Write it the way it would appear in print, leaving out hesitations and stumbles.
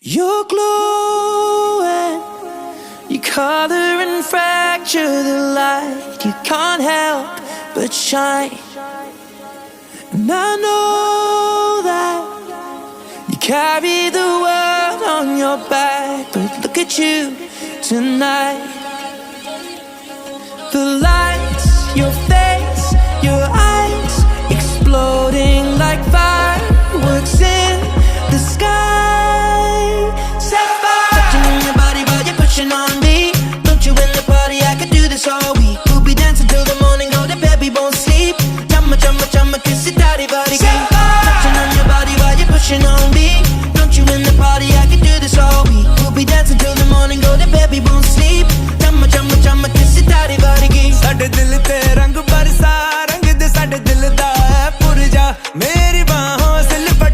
You're glowing, you color and fracture the light. You can't help but shine. And I know that you carry the world on your back, but look at you tonight. The lights, your face,